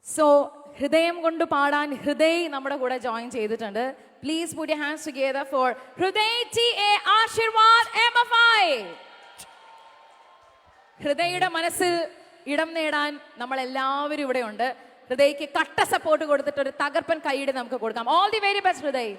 So ഹൃദയം കൊണ്ട് പാടാൻ ഹൃദയ് നമ്മുടെ കൂടെ ജോയിൻ ചെയ്തിട്ടുണ്ട്. Please put your hands together for Hriday TA Ashirvad MFI. ഹൃദയയുടെ മനസ്സിൽ ഇടം നേടാൻ നമ്മൾ എല്ലാവരും ഇവിടെ ഉണ്ട്. ഹൃദയ്ക്ക് കട്ട സപ്പോർട്ട് കൊടുത്തിട്ട് ഒരു തകർപ്പൻ കൈയ്യടി നമുക്ക് കൊടുക്കാം. All the very best Hriday.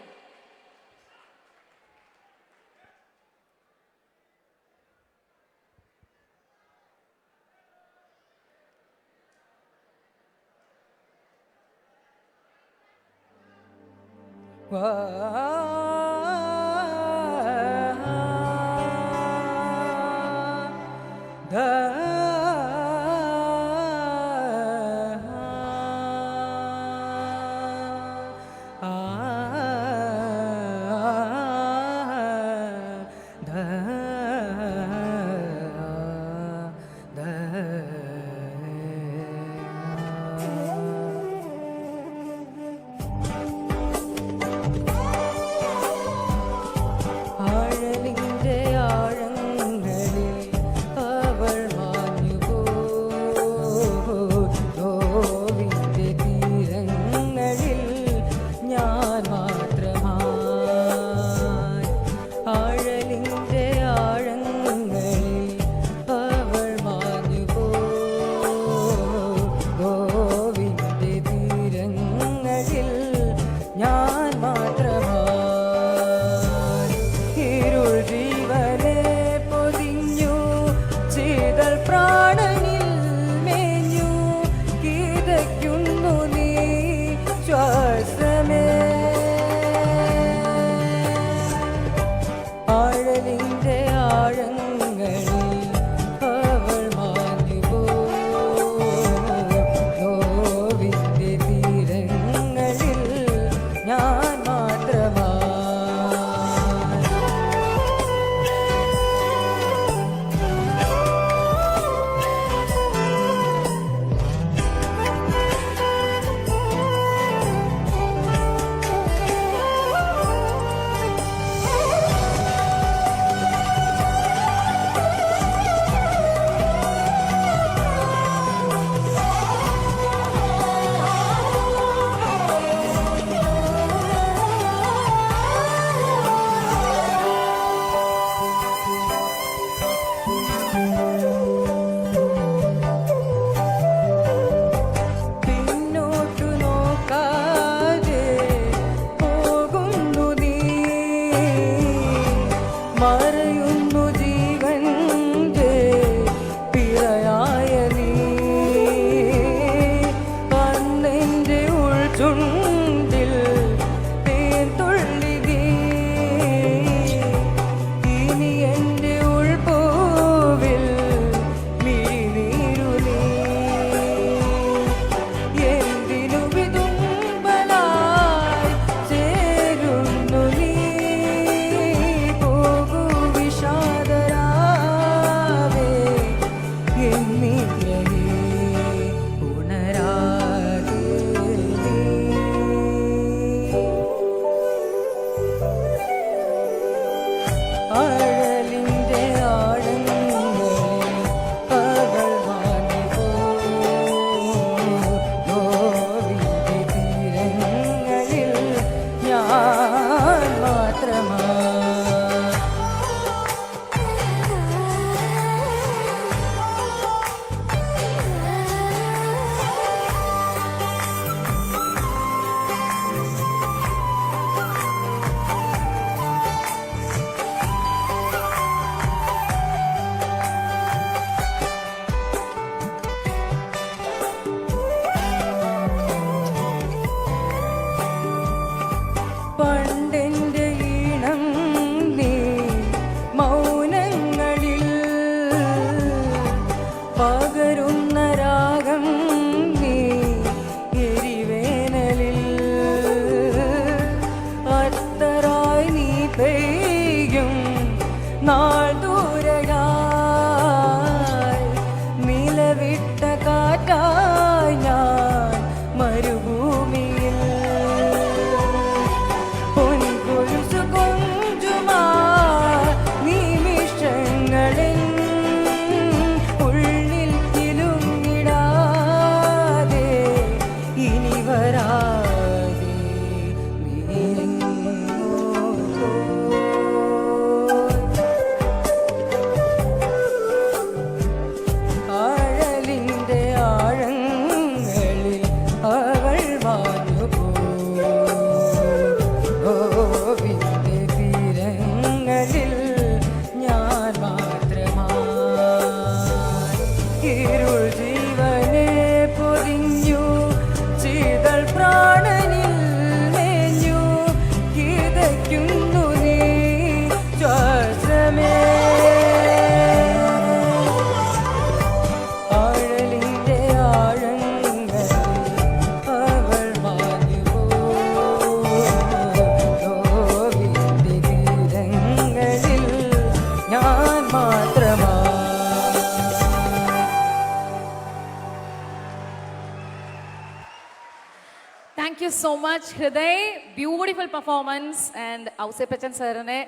Thank you so much Hriday. Beautiful performance and Ouseppachan സാറിനെ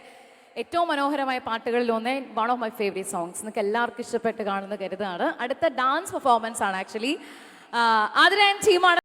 ഏറ്റവും മനോഹരമായ പാട്ടുകളിൽ ഒന്ന് one of my favourite songs. നിങ്ങൾക്ക് എല്ലാവർക്കും ഇഷ്ടപ്പെട്ട് കാണുന്ന കരുതാണ്. അടുത്ത ഡാൻസ് പെർഫോമൻസ് ആണ് ആക്ച്വലി ആതിര ടീമാണ്.